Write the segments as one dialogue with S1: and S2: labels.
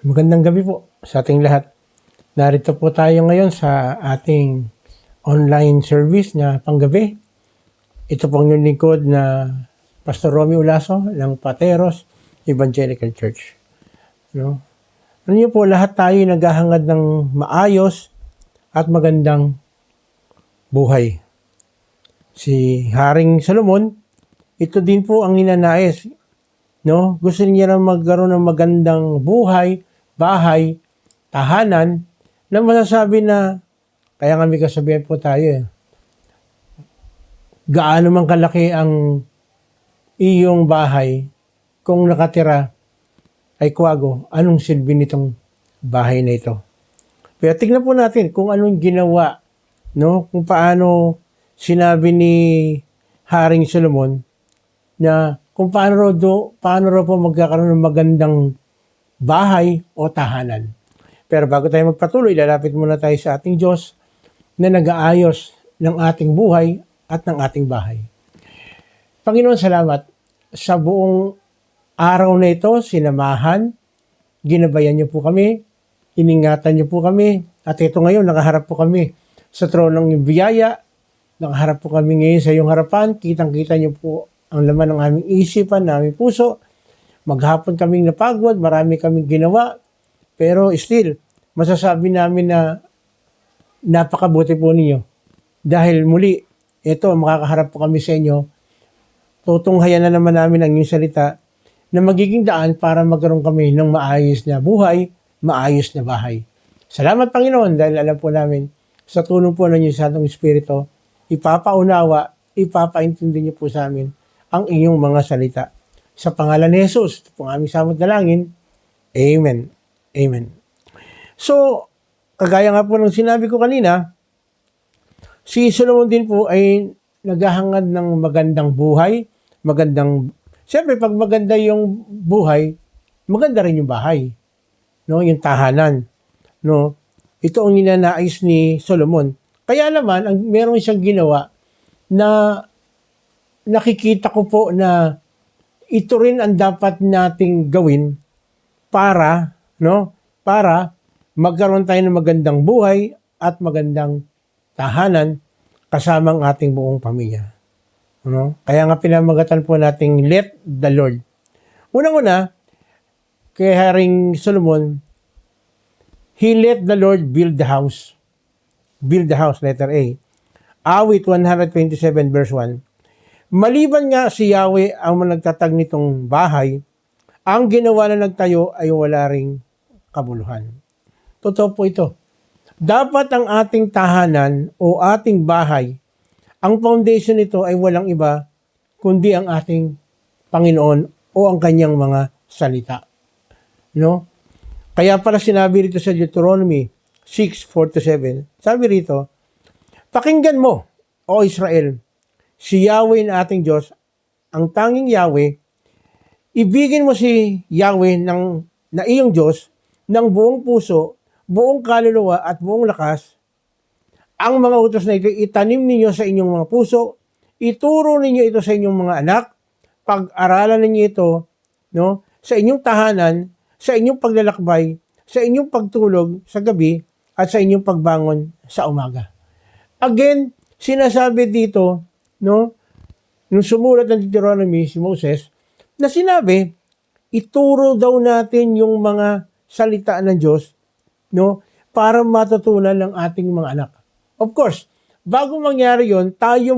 S1: Magandang gabi po sa ating lahat. Narito po tayo ngayon sa ating online service na panggabi. Ito pong yung lingkod na Pastor Romy Ulaso ng Pateros Evangelical Church. No? Ano niyo po, lahat tayo naghahangad ng maayos at magandang buhay. Si Haring Solomon, ito din po ang ninanais. No? Gusto niya na magkaroon ng magandang buhay, bahay, tahanan, na masasabi na, kaya nga may kasabihan po tayo gaano man kalaki ang iyong bahay, kung nakatira ay kuwago, anong silbi nitong bahay na ito? Pero tignan po natin kung anong ginawa, no? Kung paano sinabi ni Haring Solomon na kung paano raw po magkakaroon ng magandang bahay o tahanan. Pero bago tayo magpatuloy, lalapit muna tayo sa ating Diyos na nag-aayos ng ating buhay at ng ating bahay. Panginoon, salamat sa buong araw na ito, sinamahan, ginabayan niyo po kami, iningatan niyo po kami, at ito ngayon, nakaharap po kami sa tronong ng biyaya, nakaharap po kami ngayon sa iyong harapan, kitang-kita niyo po ang laman ng aming isipan, ng aming puso. Maghapon kaming napagod, marami kaming ginawa, pero still, masasabi namin na napakabuti po ninyo. Dahil muli, ito, makakaharap po kami sa inyo, tutunghayan na naman namin ang inyong salita na magiging daan para magkaroon kami ng maayos na buhay, maayos na bahay. Salamat, Panginoon, dahil alam po namin, sa tulong po ng inyong Santong Espiritu, ipapaunawa, ipapaintindi niyo po sa amin ang inyong mga salita. Sa pangalan ni Jesus, ito po ang aming samot dalangin. Amen. Amen. So, kagaya nga po ng sinabi ko kanina, si Solomon din po ay naghahangad ng magandang buhay, siyempre pag maganda yung buhay, maganda rin yung bahay, no, yung tahanan, no. Ito ang ninanais ni Solomon. Kaya naman, meron siyang ginawa na nakikita ko po na ito rin ang dapat nating gawin para magkaroon tayo ng magandang buhay at magandang tahanan kasama ang ating buong pamilya. No? Kaya nga pinamagatan po nating let the Lord. Unang-una, kay Haring Solomon, he let the Lord build the house. Build the house, letter A. Awit 127 verse 1. Maliban nga si Yahweh ang nagtatag nitong bahay, ang ginawa na nagtayo ay wala ring kabuluhan. Totoo po ito. Dapat ang ating tahanan o ating bahay, ang foundation nito ay walang iba kundi ang ating Panginoon o ang kanyang mga salita. No? Kaya pala sinabi rito sa Deuteronomy 6:4-7, sabi rito, pakinggan mo, O Israel, si Yahweh na ating Diyos, ang tanging Yahweh. Ibigin mo si Yahweh na iyong Diyos ng buong puso, buong kaluluwa at buong lakas. Ang mga utos na ito, itanim ninyo sa inyong mga puso, ituro ninyo ito sa inyong mga anak, pag-aralan ninyo ito, no, sa inyong tahanan, sa inyong paglalakbay, sa inyong pagtulog sa gabi, at sa inyong pagbangon sa umaga. Again, sinasabi dito, no, nung sumulat ng Deuteronomy si Moses, na sinabi, ituro daw natin yung mga salita ng Diyos, no, para matutunan ng ating mga anak. Of course, bago mangyari yon, tayo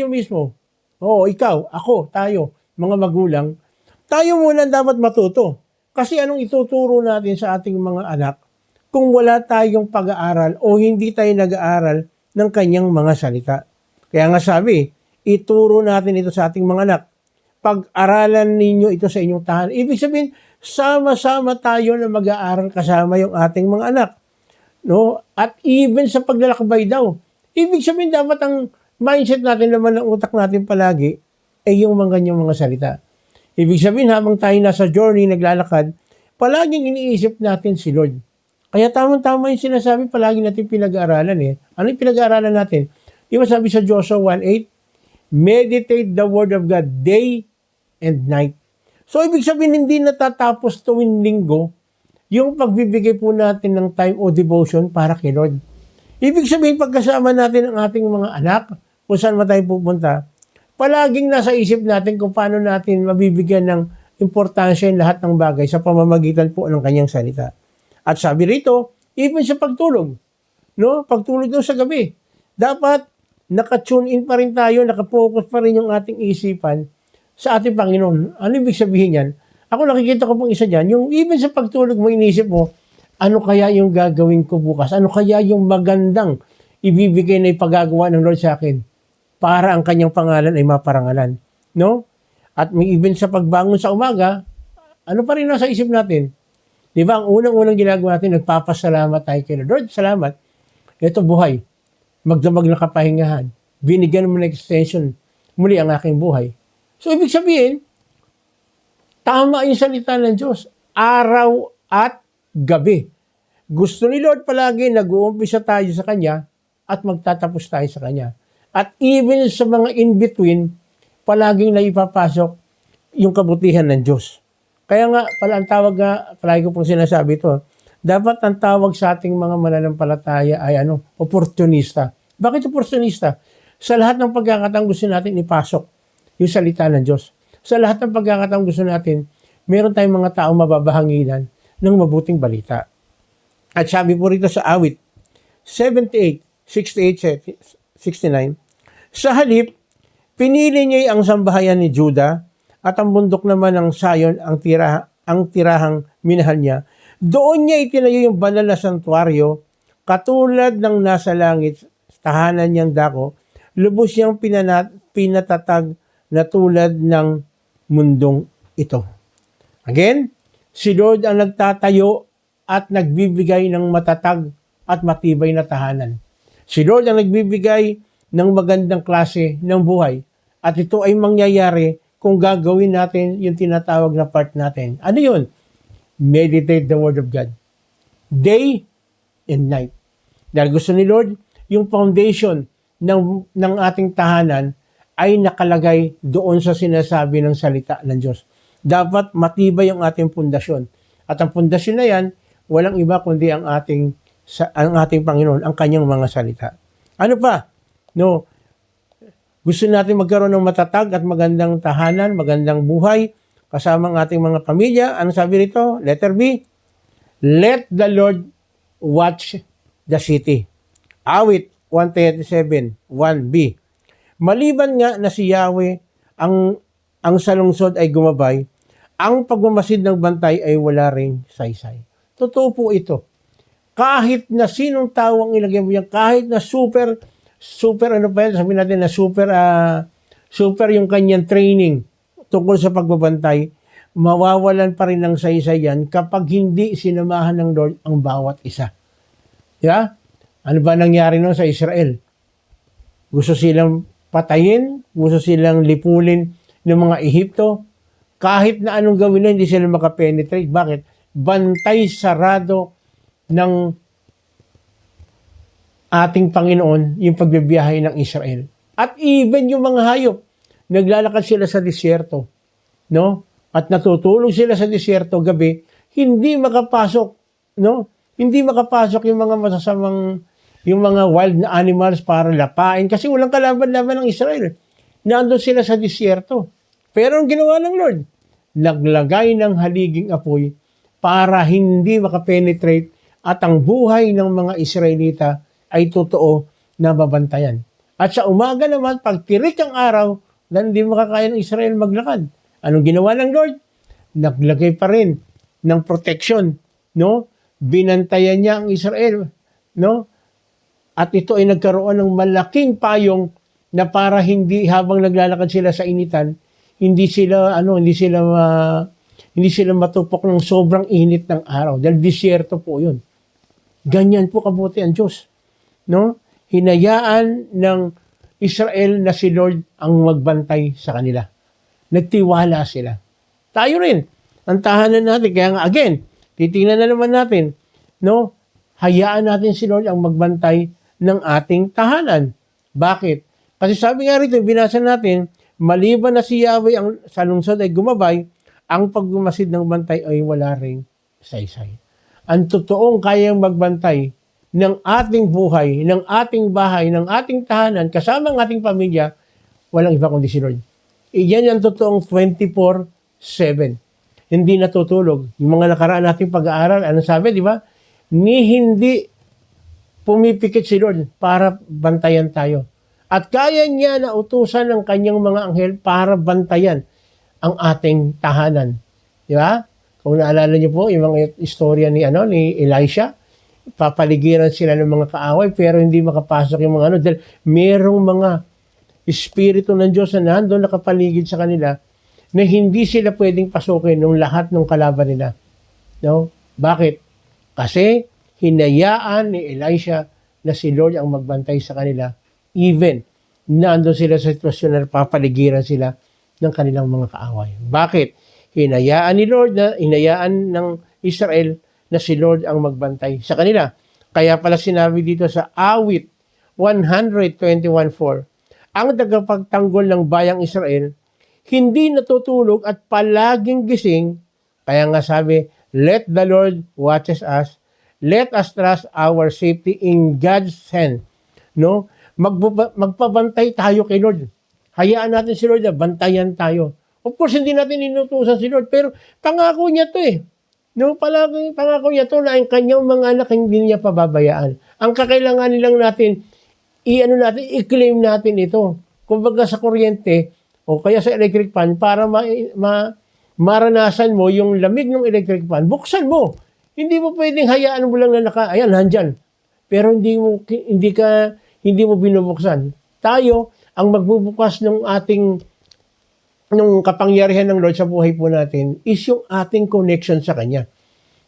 S1: mismo, ikaw, ako, tayo, mga magulang, tayo muna dapat matuto. Kasi anong ituturo natin sa ating mga anak kung wala tayong pag-aaral o hindi tayo nag-aaral ng kanyang mga salita. Kaya nga sabi, ituro natin ito sa ating mga anak. Pag-aralan ninyo ito sa inyong tahanan. Ibig sabihin, sama-sama tayo na mag-aaral kasama yung ating mga anak. No? At even sa paglalakbay daw. Ibig sabihin, dapat ang mindset natin naman ng utak natin palagi ay yung mga ganyang mga salita. Ibig sabihin, habang tayo nasa journey, naglalakad, palaging iniisip natin si Lord. Kaya tamang-tama yung sinasabi, palagi natin pinag-aaralan eh. Ano yung pinag-aaralan natin? Di ba sabi sa Joshua 1:8, meditate the word of God day and night. So, ibig sabihin, hindi natatapos tuwing linggo yung pagbibigay po natin ng time o devotion para kay Lord. Ibig sabihin, pagkasama natin ang ating mga anak, kung saan man tayo pupunta, palaging nasa isip natin kung paano natin mabibigyan ng importansya yung lahat ng bagay sa pamamagitan po ng kanyang salita. At sabi rito, even sa pagtulog, no? Pagtulog doon sa gabi, dapat naka-tune in pa rin tayo, naka-focus pa rin yung ating isipan sa ating Panginoon. Ano ibig sabihin yan? Ako nakikita ko pong isa dyan, yung even sa pagtulog mo, inisip mo, ano kaya yung gagawin ko bukas? Ano kaya yung magandang ibibigay na ipagagawa ng Lord sa akin para ang kanyang pangalan ay maparangalan? No? At may even sa pagbangon sa umaga, ano pa rin nasa isip natin? Di ba? Ang unang-unang ginagawa natin, nagpapasalamat tayo kay Lord. Lord, salamat. Ito buhay. Magdamag na kapahingahan. Binigyan mo ng extension. Muli ang aking buhay. So, ibig sabihin, tama yung salita ng Diyos. Araw at gabi. Gusto ni Lord palagi nag-uumpisa tayo sa Kanya at magtatapos tayo sa Kanya. At even sa mga in-between, palaging naipapasok yung kabutihan ng Diyos. Kaya nga, pala ang tawag nga, palagi ko pong sinasabi ito, dapat ang tawag sa ating mga mananampalataya ay oportunista. Bakit oportunista? Sa lahat ng pagkakataong gusto natin ipasok yung salita ng Diyos. Sa lahat ng pagkakataong gusto natin, meron tayong mga taong mababahanginan ng mabuting balita. At sabi po rito sa awit 78, 68, 69, sa halip, pinili niya ang sambahayan ni Juda at ang bundok naman ng Sion ang tirahang minahal niya. Doon niya itinayo yung banal na santuaryo, katulad ng nasa langit, tahanan niyang dako, lubos niyang pinatatag na tulad ng mundong ito. Again, si Lord ang nagtatayo at nagbibigay ng matatag at matibay na tahanan. Si Lord ang nagbibigay ng magandang klase ng buhay. At ito ay mangyayari kung gagawin natin yung tinatawag na part natin. Ano yun? Meditate the Word of God. Day and night. Dahil gusto ni Lord, yung foundation ng ating tahanan ay nakalagay doon sa sinasabi ng salita ng Diyos. Dapat matibay ang ating pundasyon. At ang pundasyon na yan, walang iba kundi ang ating Panginoon, ang kanyang mga salita. Ano pa? No, gusto natin magkaroon ng matatag at magandang tahanan, magandang buhay, kasama ang ating mga pamilya. Ano sabi rito? Letter B, let the Lord watch the city. Awit 137, 1b. Maliban nga na si Yahweh ang salungsod ay gumabay, ang pagmamasid ng bantay ay wala ring saysay. Totoo po ito. Kahit na sinong tao ang ilagay mo yan, kahit na super ano pa yan, sabihin natin na super yung kanyang training tungkol sa pagbabantay, mawawalan pa rin ng saysay yan kapag hindi sinamahan ng Lord ang bawat isa. Yeah? Ano ba nangyari noon sa Israel? Gusto silang patayin, gusto silang lipulin ng mga Ehipto. Kahit na anong gawin na, hindi sila makapenetrate. Bakit? Bantay sarado ng ating Panginoon yung pagbibiyahe ng Israel. At even yung mga hayop, naglalakad sila sa disyerto, no? At natutulog sila sa disyerto gabi, hindi makapasok, no? Hindi makapasok yung mga masasamang, yung mga wild na animals para lapain kasi walang kalaban-laban ng Israel. Nandun sila sa disyerto. Pero ang ginawa ng Lord, naglagay ng haliging apoy para hindi makapenetrate at ang buhay ng mga Israelita ay totoo na babantayan. At sa umaga naman, pag tirik ang araw, na hindi makakaya ng Israel maglakad. Anong ginawa ng Lord? Naglagay pa rin ng protection, no? Binantayan niya ang Israel, no? At ito ay nagkaroon ng malaking payong na para hindi habang naglalakad sila sa initan, hindi sila matupok ng sobrang init ng araw dahil disyerto po 'yun. Ganyan po kabuti ang Diyos, no? Hinayaan ng Israel na si Lord ang magbantay sa kanila. Nagtiwala sila. Tayo rin, ang tahanan natin. Kaya nga, again, titingnan na naman natin, no? Hayaan natin si Lord ang magbantay ng ating tahanan. Bakit? Kasi sabi nga rito, binasa natin, maliban na si Yahweh ang sa lungsod ay gumabay, ang pagmasid ng bantay ay wala ring saysay. ang totoong kayang magbantay ng ating buhay, ng ating bahay, ng ating tahanan, kasama ang ating pamilya, walang iba kundi si Lord. Iyan ang totoong 24/7. Hindi natutulog. Yung mga nakaraan nating pag-aaral, ano sabi, di ba? Hindi pumipikit si Lord para bantayan tayo. At kaya niya na utusan ng kanyang mga anghel para bantayan ang ating tahanan. Di ba? Kung naalala niyo po, yung mga istorya ni Elisha, papaligiran sila ng mga kaaway pero hindi makapasok yung mga dahil merong mga espiritu ng Diyos na nandun nakapaligid sa kanila na hindi sila pwedeng pasukin ng lahat ng kalaban nila. No? Bakit? Kasi hinayaan ni Elisha na si Lord ang magbantay sa kanila even nandun sila sa sitwasyon na papaligiran sila ng kanilang mga kaaway. Bakit? Hinayaan ni Lord hinayaan ng Israel na si Lord ang magbantay sa kanila. Kaya pala sinabi dito sa Awit 121:4, ang tagapagtanggol ng bayang Israel hindi natutulog at palaging gising. Kaya nga sabi, let the Lord watches us. Let us trust our safety in God's hand. No? Magpabantay tayo kay Lord. Hayaan natin si Lord na bantayan tayo. Of course, hindi natin inutusan si Lord, pero pangako niya to eh. No, palagi pangako niya to na ang kanyang mga anak hindi niya pababayaan. Ang kakailanganin lang natin, i-claim natin ito. Kumbaga sa kuryente, o kaya sa electric fan, para maranasan mo yung lamig ng electric fan, buksan mo. Hindi mo pwedeng hayaan mo lang na ayan, nandyan. Pero hindi mo binubuksan. Tayo, ang magbubukas ng kapangyarihan ng Lord sa buhay po natin is yung ating connection sa Kanya.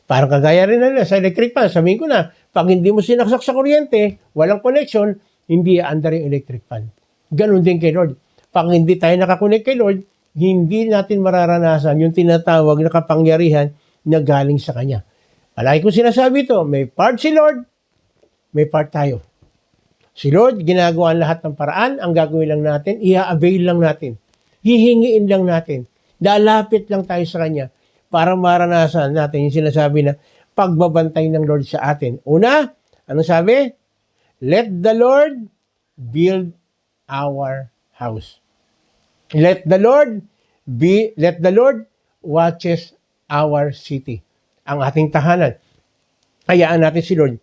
S1: Parang kagaya rin na sa electric fan, sabihin ko na, pag hindi mo sinaksak sa kuryente, walang connection, hindi aandar yung electric fan. Ganun din kay Lord. Pag hindi tayo nakakonect kay Lord, hindi natin mararanasan yung tinatawag na kapangyarihan na galing sa Kanya. Palagi ko sinasabi ito, may part si Lord, may part tayo. Si Lord, ginagawa lahat ng paraan, ang gagawin lang natin, i-avail lang natin. Hihingiin lang natin. Lalapit lang tayo sa Kanya para maranasan natin yung sinasabi na pagbabantay ng Lord sa atin. Una, ano sabi? Let the Lord build our house. Let the Lord watches our city. Ang ating tahanan. Hayaan natin si Lord.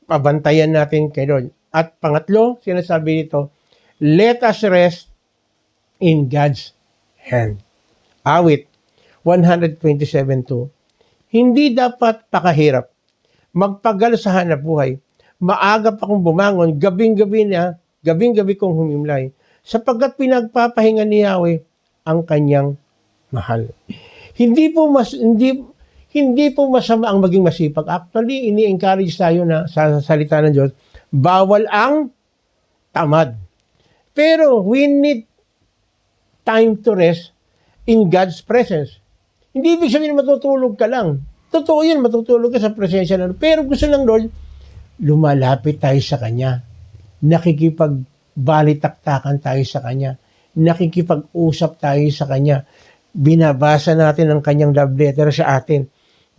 S1: Pabantayan natin kay Lord. At pangatlo, sinasabi dito, let us rest in God's hand. Awit 127:2. Hindi dapat pakahirap. Magpagal sa hanap buhay. Maaga pa kong bumangon, gabing-gabi kong humimlay. Sapagkat pinagpapahinga ni Yahweh ang kanyang mahal. Hindi po masama ang maging masipag. Actually, ini-encourage tayo na sa salita ng Diyos, bawal ang tamad. Pero we need time to rest in God's presence. Hindi ibig sabihin matutulog ka lang. Totoo yun, matutulog ka sa presensya ng Lord. Pero gusto ng Lord, lumalapit tayo sa Kanya. Nakikipag-balitaktakan tayo sa Kanya. Nakikipag-usap tayo sa Kanya. Binabasa natin ang Kanyang love letter sa atin.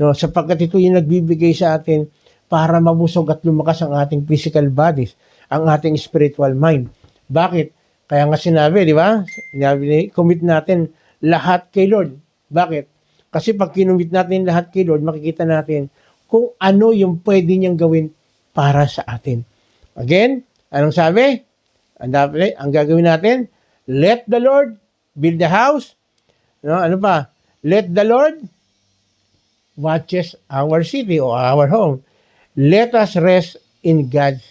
S1: No, sapagkat ito yung nagbibigay sa atin para mabusog at lumakas ang ating physical bodies, ang ating spiritual mind. Bakit? Kaya nga sinabi, di ba? Commit natin lahat kay Lord. Bakit? Kasi pag kinumit natin lahat kay Lord, makikita natin kung ano yung pwede niyang gawin para sa atin. Again, anong sabi? Ang gagawin natin, let the Lord build the house. No, ano pa? Let the Lord watches our city or our home. Let us rest in God's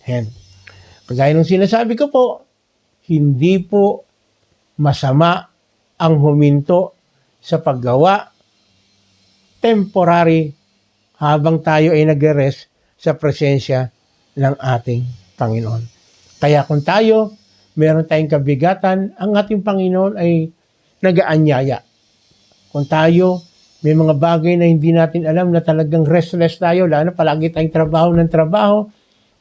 S1: hand. Kagaya ng sinasabi ko po, hindi po masama ang huminto sa paggawa temporary habang tayo ay nagre-rest sa presensya ng ating Panginoon. Kaya kung tayo, meron tayong kabigatan, ang ating Panginoon ay nag-aanyaya. Kung tayo, may mga bagay na hindi natin alam na talagang restless tayo, lalo na palagi tayong trabaho,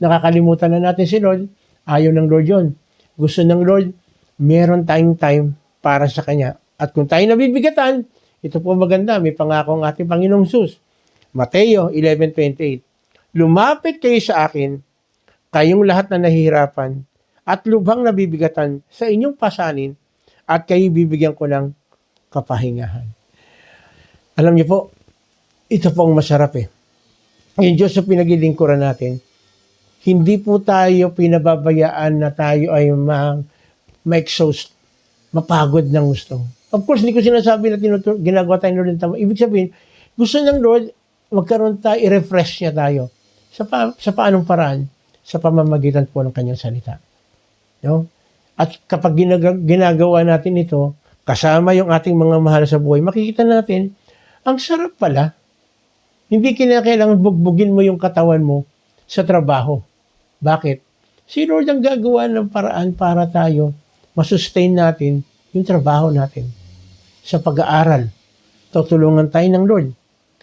S1: nakakalimutan na natin si Lord, ayaw ng Lord yun. Gusto ng Lord, meron tayong time para sa Kanya. At kung tayo nabibigatan, ito po maganda, may pangako ang ating Panginoong Sus. Mateo 11:28. Lumapit kayo sa akin, kayong lahat na nahihirapan at lubhang nabibigatan sa inyong pasanin at kayo bibigyan ko ng kapahingahan. Alam niyo po, ito po ang masarap eh. Yung Diyos sa pinaglilingkuran natin, hindi po tayo pinababayaan na tayo ay ma-exhaust, mapagod ng gusto. Of course, hindi ko sinasabi na ginagawa tayo ng Lord ng tama. Ibig sabihin, gusto ng Lord, magkaroon tayo, i-refresh niya tayo. Sa paanong paraan? Sa pamamagitan po ng kanyang salita. No? At kapag ginagawa natin ito, kasama yung ating mga mahal sa buhay, makikita natin, ang sarap pala. Hindi kinakailangan bugbugin mo yung katawan mo sa trabaho. Bakit? Si Lord ang gagawa ng paraan para tayo masustain natin yung trabaho natin. Sa pag-aaral, tutulungan tayo ng Lord.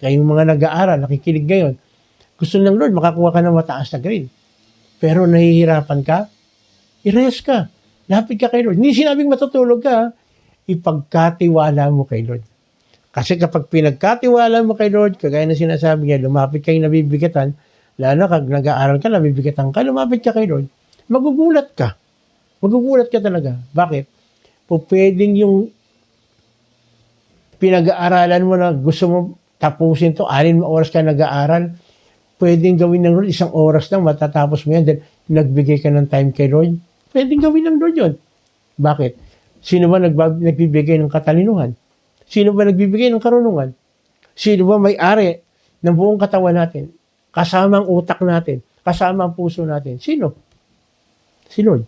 S1: Kayong mga nag-aaral, nakikinig ngayon, gusto ng Lord, makakuha ka ng mataas na grade. Pero nahihirapan ka, i-rest ka. Lapit ka kay Lord. Hindi sinabing matutulog ka, ipagkatiwala mo kay Lord. Kasi kapag pinagkatiwala mo kay Lord, kagaya na sinasabi niya, lumapit kayo nabibigatan, lalo kag nag-aaral ka, nabibigatan ka, lumapit ka kay Lord, magugulat ka. Magugulat ka talaga. Bakit? Po pwedeng yung pinag-aaralan mo na gusto mo tapusin to, 6 oras ka nag-aaral, pwedeng gawin ng Lord, 1 oras lang, matatapos mo yan, then nagbigay ka ng time kay Lord, pwedeng gawin ng Lord yun. Bakit? Sino ba nagbibigay ng katalinuhan? Sino ba nagbibigay ng karunungan? Sino ba may-ari ng buong katawan natin? Kasama ang utak natin, kasama ang puso natin. Sino? Si Lord.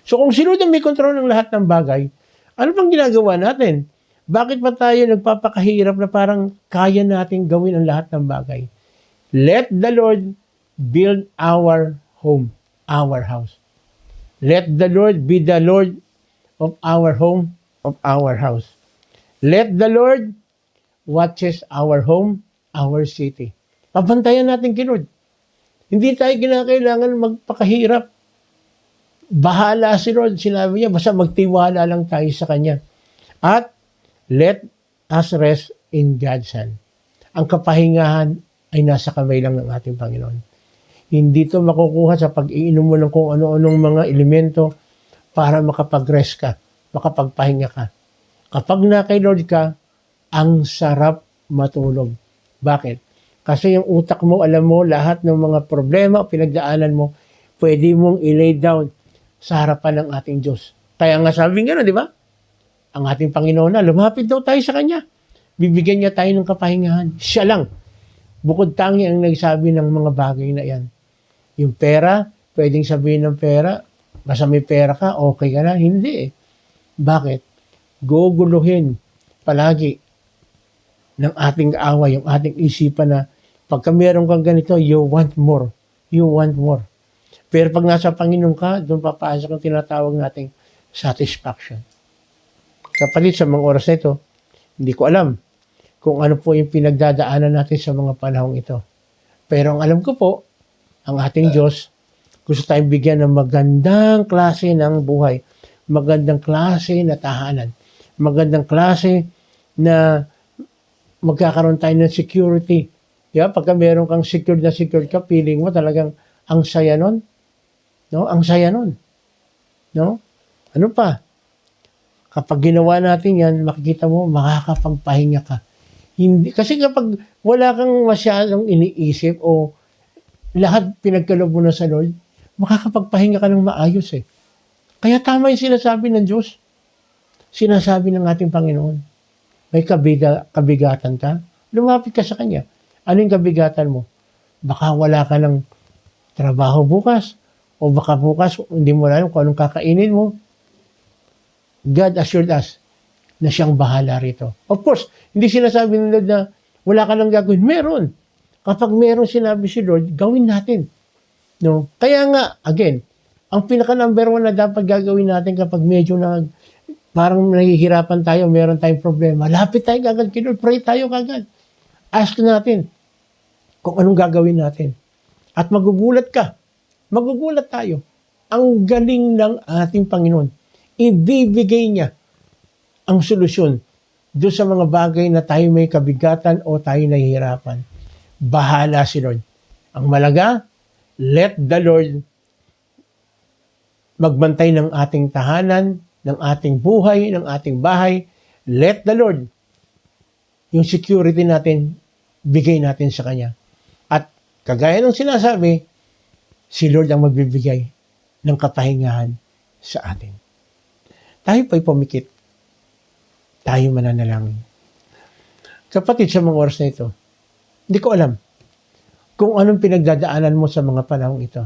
S1: So kung si Lord ang may kontrol ng lahat ng bagay, ano bang ginagawa natin? Bakit pa tayo nagpapakahirap na parang kaya natin gawin ang lahat ng bagay? Let the Lord build our home, our house. Let the Lord be the Lord of our home, of our house. Let the Lord watches our home, our city. Pabantayan natin kay Lord. Hindi tayo kinakailangan magpakahirap. Bahala si Lord. Sinabi niya, basta magtiwala lang tayo sa Kanya. At let us rest in God's hand. Ang kapahingahan ay nasa kamay lang ng ating Panginoon. Hindi ito makukuha sa pag-iinom mo ng kung ano-anong mga elemento para makapag-rest ka, makapagpahinga ka. Kapag na kay Lord ka, ang sarap matulog. Bakit? Kasi yung utak mo, alam mo, lahat ng mga problema o pinagdaanan mo, pwede mong i-lay down sa harapan ng ating Diyos. Kaya nga sabi nga, di ba? Ang ating Panginoon na, lumapit daw tayo sa Kanya. Bibigyan niya tayo ng kapahingahan. Siya lang. Bukod tangi ang nagsabi ng mga bagay na yan. Yung pera, pwedeng sabihin ng pera, basta may pera ka, okay ka na. Hindi eh. Bakit? Guguluhin palagi ng ating away, yung ating isipan na pagka meron kang ganito, you want more. You want more. Pero pag nasa Panginoon ka, doon papasok ang tinatawag nating satisfaction. Kapalit sa mga oras na ito, hindi ko alam kung ano po yung pinagdadaanan natin sa mga panahong ito. Pero ang alam ko po, ang ating Diyos, gusto tayong bigyan ng magandang klase ng buhay, magandang klase na tahanan, magandang klase na magkakaroon tayo ng security. Yeah, pagka meron kang secured ka, feeling mo talagang ang saya nun. No? Ang saya nun. No? Ano pa? Kapag ginawa natin yan, makikita mo, makakapagpahinga ka. Hindi, kasi kapag wala kang masyadong iniisip o lahat pinagkaloob mo na sa Lord, makakapagpahinga ka ng maayos eh. Kaya tama yung sinasabi ng Diyos. Sinasabi ng ating Panginoon. May kabigatan ka, lumapit ka sa Kanya. Ano yung kabigatan mo? Baka wala ka ng trabaho bukas. O baka bukas, hindi mo alam kung anong kakainin mo. God assured us na siyang bahala rito. Of course, hindi sinasabi ng Lord na wala ka nang gagawin. Meron. Kapag meron sinabi si Lord, gawin natin. No? Kaya nga, again, ang pinaka-number 1 na dapat gagawin natin kapag medyo parang nahihirapan tayo, meron tayong problema, lapit tayo kagad kay Lord, pray tayo kagad. Ask natin kung anong gagawin natin. At magugulat ka. Magugulat tayo. Ang galing ng ating Panginoon. Ibibigay niya ang solusyon doon sa mga bagay na tayo may kabigatan o tayo nahihirapan. bahala si Lord. Ang malaga, let the Lord magbantay ng ating tahanan, ng ating buhay, ng ating bahay. Let the Lord, yung security natin, bigay natin sa Kanya. At kagaya ng sinasabi, si Lord ang magbibigay ng kapahingahan sa atin. Tayo pa'y pumikit. Tayo mananalangin. Kapatid, sa mga oras na ito, hindi ko alam kung anong pinagdadaanan mo sa mga panahong ito.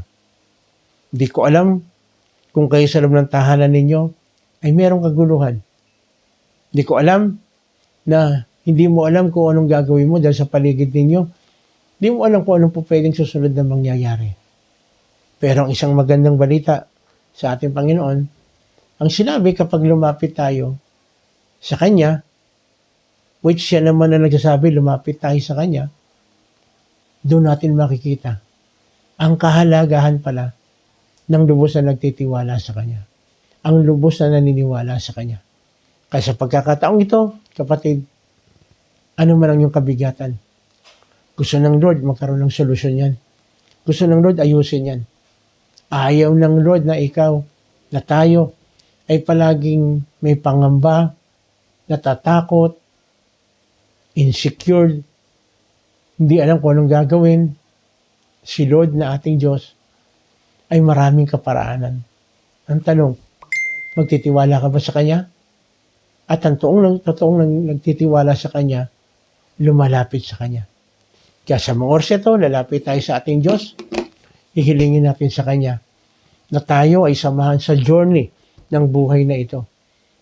S1: Hindi ko alam kung kayo sa loob ng tahanan ninyo ay merong kaguluhan. Hindi ko alam na hindi mo alam kung anong gagawin mo dahil sa paligid ninyo. Hindi mo alam kung anong po pwedeng susunod na mangyayari. Pero ang isang magandang balita sa ating Panginoon, ang sinabi kapag lumapit tayo sa Kanya, which siya naman na nagsasabi, lumapit tayo sa Kanya, doon natin makikita ang kahalagahan pala ng lubos na nagtitiwala sa Kanya. Ang lubos na naniniwala sa Kanya. Kaya sa pagkakataong ito, kapatid, ano man ang iyong kabigatan, gusto ng Lord magkaroon ng solusyon yan. Gusto ng Lord ayusin yan. Ayaw ng Lord na ikaw, na tayo, ay palaging may pangamba, natatakot, insecure, hindi alam kung anong gagawin. Si Lord na ating Diyos ay maraming kaparaanan. Ang tanong, magtitiwala ka ba sa Kanya? At ang totoong nagtitiwala sa Kanya, lumalapit sa Kanya. Kaya sa mga oras ito, lalapit tayo sa ating Diyos, hihilingin natin sa Kanya na tayo ay samahan sa journey ng buhay na ito.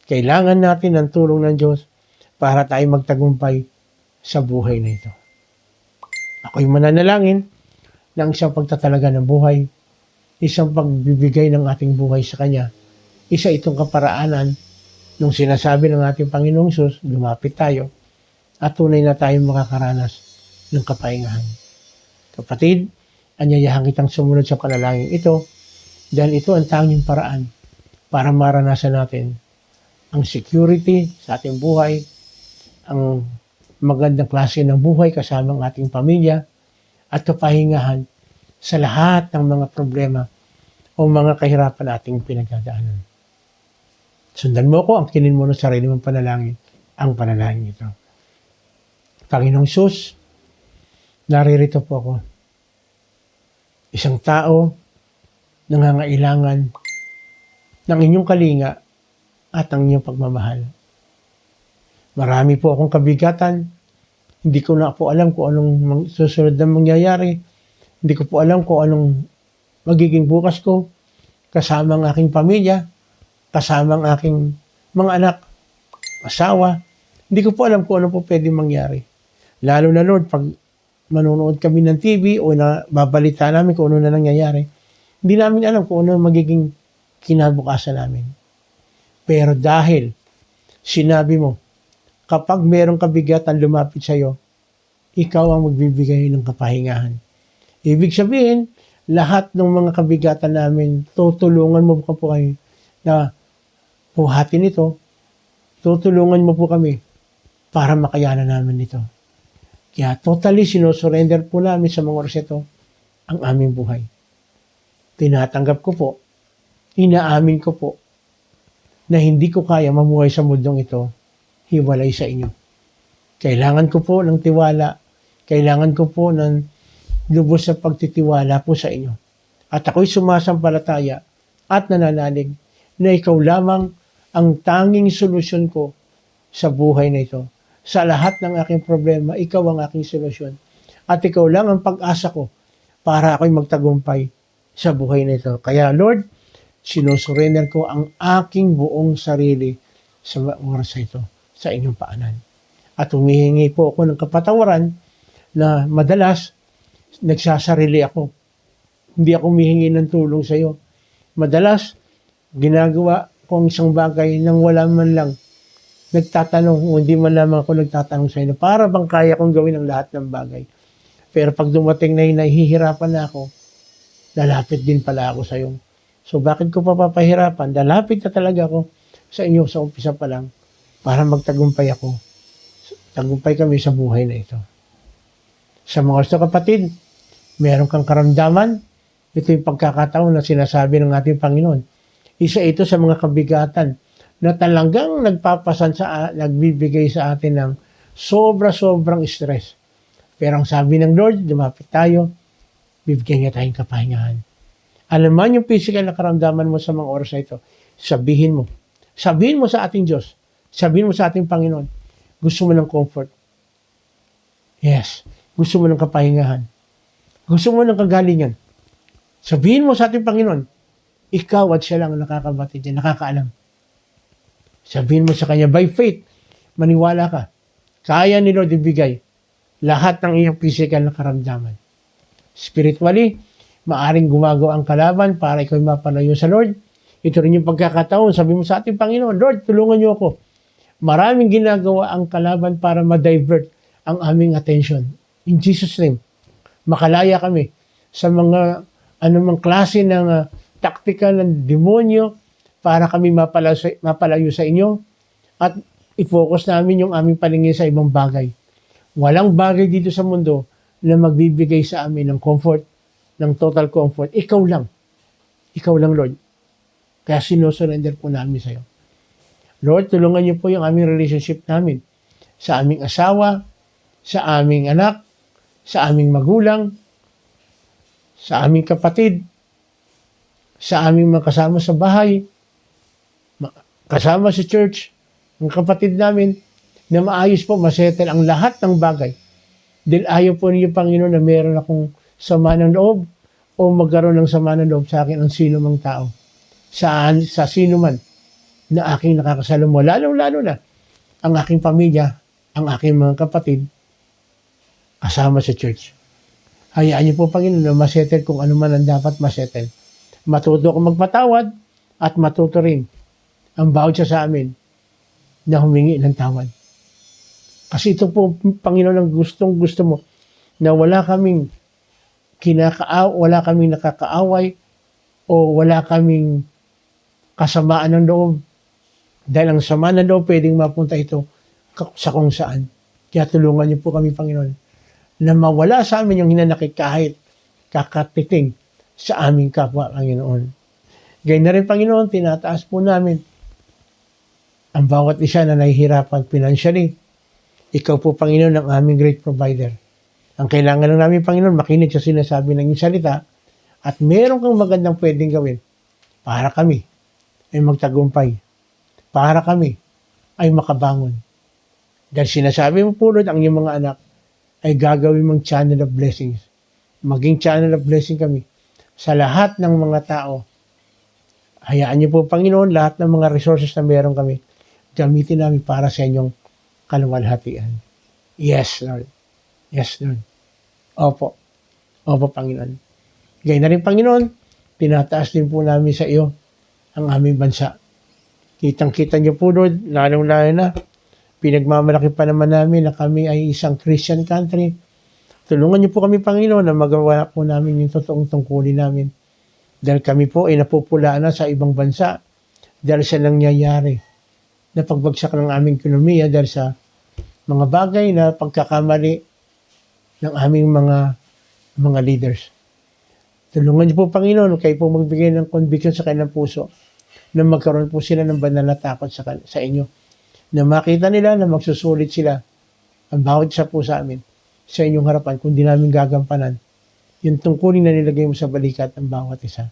S1: Kailangan natin ng tulong ng Diyos para tayo magtagumpay sa buhay na ito. Ako'y mananalangin ng isang pagtatalaga ng buhay, isang pagbibigay ng ating buhay sa Kanya. Isa itong kaparaanan nung sinasabi ng ating Panginoong Sus, lumapit tayo at tunay na tayong makakaranas ng kapahingahan. Kapatid, anyayahan kitang sumunod sa panalangin ito dahil ito ang tanging paraan para maranasan natin ang security sa ating buhay, ang magandang klase ng buhay kasama ang ating pamilya at kapahingahan sa lahat ng mga problema o mga kahirapan nating pinagdadaanan. Sundan mo ko, ang kinin mo ng sarili mong panalangin, ang panalangin ito. Panginoong Sus, naririto po ako. Isang tao nangangailangan ng inyong kalinga at ang inyong pagmamahal. Marami po akong kabigatan. Hindi ko na po alam kung anong susunod na mangyayari. Hindi ko po alam kung anong magiging bukas ko kasama ang aking pamilya, kasama ang aking mga anak, asawa. Hindi ko po alam kung ano po pwede mangyari. Lalo na Lord, pag manonood kami ng TV o nababalita namin kung ano na nangyayari, hindi namin alam kung ano magiging kinabukasan namin. Pero dahil sinabi mo, kapag merong kabigatan lumapit sa iyo, ikaw ang magbibigay ng kapahingahan. Ibig sabihin, lahat ng mga kabigatan namin, tutulungan mo po kami na buhatin ito. Tutulungan mo po kami para makayanan namin ito. Kaya totally sinosurrender po namin sa mga oras ito ang aming buhay. Tinatanggap ko po, inaamin ko po, na hindi ko kaya mamuhay sa mundong ito, hiwalay sa inyo. Kailangan ko po ng tiwala, kailangan ko po ng lubos na pagtitiwala po sa inyo. At ako'y sumasampalataya at nananalig na ikaw lamang ang tanging solusyon ko sa buhay na ito. Sa lahat ng aking problema, ikaw ang aking solusyon. At ikaw lang ang pag-asa ko para ako'y magtagumpay sa buhay na ito. Kaya Lord, sinusurrender ko ang aking buong sarili sa oras na ito, sa inyong paanan. At humihingi po ako ng kapatawaran na madalas nagsasarili ako. Hindi ako humihingi ng tulong sa iyo. Madalas, ginagawa ko ang isang bagay nang wala man lang nagtatanong o hindi man lamang ako nagtatanong sa iyo. Para bang kaya kong gawin ang lahat ng bagay. Pero pag dumating na yun, nahihirapan na ako, lalapit din pala ako sa iyo. So bakit ko pa papahirapan? Lalapit na talaga ako sa inyo sa umpisa pa lang para magtagumpay ako. Tagumpay kami sa buhay na ito. Sa mga gusto kapatid, meron kang karamdaman, ito yung pagkakataon na sinasabi ng ating Panginoon. Isa ito sa mga kabigatan na talagang nagbibigay sa atin ng sobra-sobrang stress. Pero ang sabi ng Lord, lumapit tayo, bibigyan niya tayong kapahingahan. Alam mo yung physical na karamdaman mo sa mga oras na ito, sabihin mo. Sabihin mo sa ating Diyos. Sabihin mo sa ating Panginoon. Gusto mo ng comfort. Yes. Gusto mo ng kapahingahan. Gusto mo ng kagalingan. Sabihin mo sa ating Panginoon, ikaw at siya lang ang nakakabatid niya, nakakaalam. Sabihin mo sa Kanya, by faith, maniwala ka. Kaya ni Lord ibigay lahat ng iyong physical na karamdaman. Spiritually, maaring gumagawa ang kalaban para ikaw mapalayo sa Lord. Ito rin yung pagkakataon. Sabi mo sa ating Panginoon, Lord, tulungan niyo ako. Maraming ginagawa ang kalaban para ma-divert ang aming attention. In Jesus' name, makalaya kami sa mga anumang klase ng taktika ng demonyo para kami mapalayo sa inyo at i-focus namin yung aming paningin sa ibang bagay. Walang bagay dito sa mundo na magbibigay sa amin ng comfort, ng total comfort. Ikaw lang. Ikaw lang, Lord. Kaya sinusurrender po namin sa iyo. Lord, tulungan niyo po yung aming relationship namin sa aming asawa, sa aming anak, sa aming magulang, sa aming kapatid, sa aming mga kasama sa bahay, kasama sa church, ang kapatid namin, na maayos po, masettle ang lahat ng bagay. Dahil ayaw po niyo, Panginoon, na meron akong sama ng loob o magkaroon ng sama ng loob sa akin ang sino mang tao. Sa sino man na aking nakakasalamuha, lalo-lalo na ang aking pamilya, ang aking mga kapatid, kasama sa church. Hayaan niyo po, Panginoon, na masettle kung ano man ang dapat masettle. Matuto ko magpatawad at matuto rin ang bawat siya sa amin na humingi ng tawad. Kasi ito po, Panginoon, ang gustong-gusto mo na wala kaming nakakaaway o wala kaming kasamaan ng loob. Dahil ang sama ng loob, pwedeng mapunta ito sa kung saan. Kaya tulungan niyo po kami, Panginoon, na mawala sa amin yung hinanakit kahit kakatiting sa aming kapwa, Panginoon. Gayun na rin, Panginoon, tinataas po namin ang bawat isa na nahihirapan financially. Ikaw po, Panginoon, ang aming great provider. Ang kailangan lang namin, Panginoon, makinig sa sinasabi ng iyong salita at meron kang magandang pwedeng gawin para kami ay magtagumpay, para kami ay makabangon. Dahil sinasabi mo po, Lord, ang iyong mga anak ay gagawin mong channel of blessings. Maging channel of blessing kami sa lahat ng mga tao. Hayaan niyo po, Panginoon, lahat ng mga resources na meron kami, gamitin namin para sa inyong kaluwalhatian. Yes, Lord. Yes, Lord. Opo. Opo, Panginoon. Gayun na rin, Panginoon, tinataas din po namin sa iyo ang aming bansa. Kitang-kita niyo po, Lord, lalong-lalo na, pinagmamalaki pa naman namin na kami ay isang Christian country. Tulungan niyo po kami, Panginoon, na magawa po namin yung totoong tungkulin namin. Dahil kami po ay napupulaan na sa ibang bansa dahil sa nangyayari na pagbagsak ng aming ekonomiya dahil sa mga bagay na pagkakamali ng aming mga leaders. Tulungan niyo po, Panginoon, kayo po magbigay ng conviction sa kanilang puso na magkaroon po sila ng banal na takot sa inyo. Na makita nila na magsusulit sila ang bawat isa po sa amin sa inyong harapan kung di namin gagampanan yung tungkulin na nilagay mo sa balikat ng bawat isa.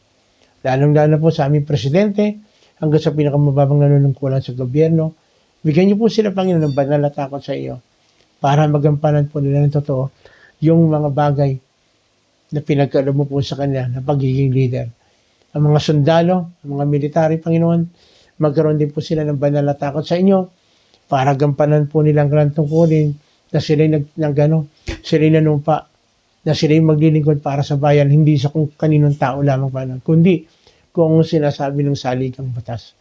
S1: Lalong-lalo po sa aming presidente hanggang sa pinakamababang nanunungkulan sa gobyerno. Bigyan niyo po sila, Panginoon, ng banal na takot sa iyo para magampanan po nila ng totoo yung mga bagay na pinagkaloob mo po sa kanila na pagiging leader. Ang mga sundalo, ang mga military, Panginoon, magkaroon din po sila ng banal na takot sa inyo para gampanan po nilang kanilang tungkulin na sila'y sila'y nanumpa, na sila'y maglilingkod para sa bayan, hindi sa kung kaninong tao lamang pa, kundi kung sinasabi ng saligang batas.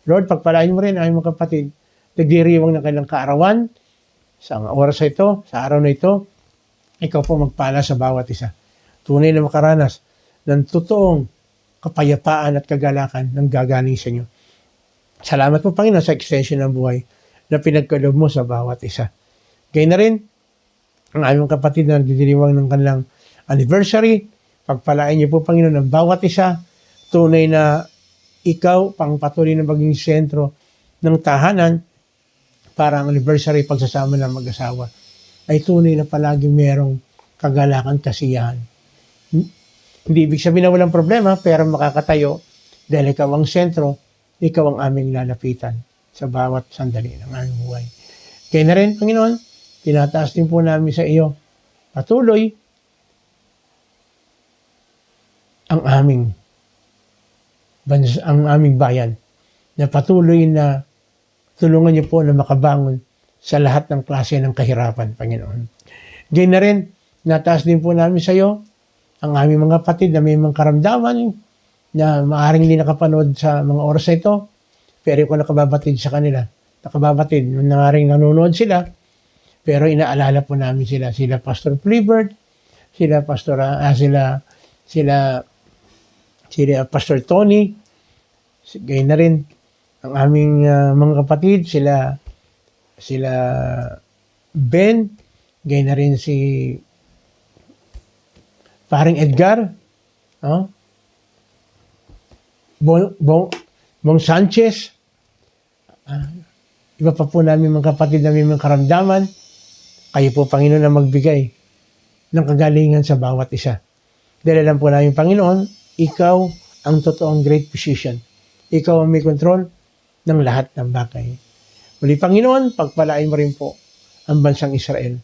S1: Lord, pagpalain mo rin ang mga kapatid, nagdiriwang ng kanilang kaarawan, sa oras na ito, sa araw na ito, ikaw po magpala sa bawat isa. Tunay na makaranas ng totoong kapayapaan at kagalakan ng gagaling sa inyo. Salamat po, Panginoon, sa extension ng buhay na pinagkaloob mo sa bawat isa. Gayun na rin, ang aming kapatid na nagdidiriwang ng kanilang anniversary. Pagpalain niyo po, Panginoon, ang bawat isa. Tunay na ikaw, pangpatuloy na maging sentro ng tahanan para ang anniversary pagsasama ng mag-asawa ay tunay na palagi merong kagalakan, kasiyahan. Hindi ibig sabihin na walang problema, pero makakatayo dahil ikaw ang sentro, ikaw ang aming lalapitan sa bawat sandali ng aming buhay. Kaya na rin, Panginoon, tinataas din po namin sa iyo patuloy ang aming bayan na patuloy na tulungan niyo po na makabangon sa lahat ng klase ng kahirapan, Panginoon. Gayun na rin, nataas din po namin sa iyo ang aming mga kapatid na may mga karamdaman na maaaring hindi nakapanood sa mga oras na ito, pero ko nakababatid sa kanila. Nakababatid, maaaring nanonood sila, pero inaalala po namin sila. Sila Pastor Flibert, sila Pastor Tony, gayun na rin ang aming mga kapatid, sila Ben, gayun na rin si Paring Edgar, Bong Sanchez, iba pa po namin mga kapatid na may mga karamdaman. Kayo po, Panginoon, na magbigay ng kagalingan sa bawat isa. Dahil alam po namin, Panginoon, ikaw ang totoong great physician. Ikaw ang may control ng lahat ng bagay. Muli, Panginoon, pagpalain mo rin po ang bansang Israel.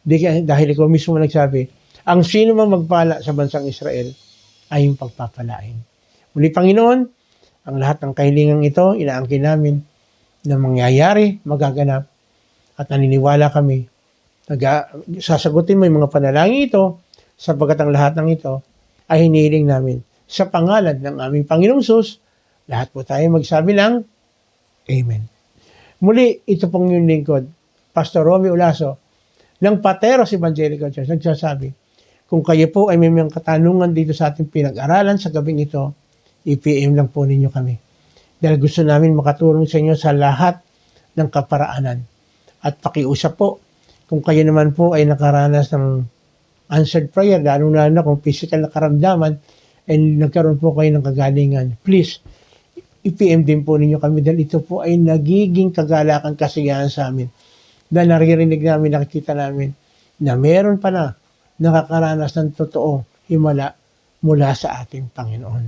S1: Dahil ikaw mismo nagsabi, ang sino mang magpala sa bansang Israel ay yung pagpapalain. Muli, Panginoon, ang lahat ng kahilingang ito, inaangkin namin na mangyayari, magaganap, at naniniwala kami. Sasagutin mo yung mga panalangin ito, sapagkat ang lahat ng ito ay hinihiling namin sa pangalan ng aming Panginoong Sus. Lahat po tayo magsabi lang, Amen. Muli, ito pong yung lingkod, Pastor Romy Ulaso, ng Pateros Evangelical Church, nagsasabi, kung kayo po ay may mga katanungan dito sa ating pinag-aralan sa gabing ito, i-PM lang po ninyo kami. Dahil gusto namin makatulong sa inyo sa lahat ng kaparaanan. At pakiusap po, kung kayo naman po ay nakaranas ng answered prayer, lalo na kung physical na karamdaman, and nagkaroon po kayo ng kagalingan, please, i-PM din po ninyo kami dahil ito po ay nagiging kagalakan, kasiyahan sa amin. Dahil naririnig namin, nakikita namin na meron pa na nakakaranas ng totoo himala mula sa ating Panginoon.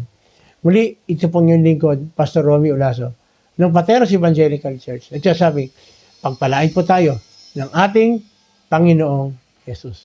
S1: Muli, ito pong yung lingkod, Pastor Romy Ulaso, ng Pateros Evangelical Church. Nagsasabi, pagpalain po tayo ng ating Panginoong Jesus.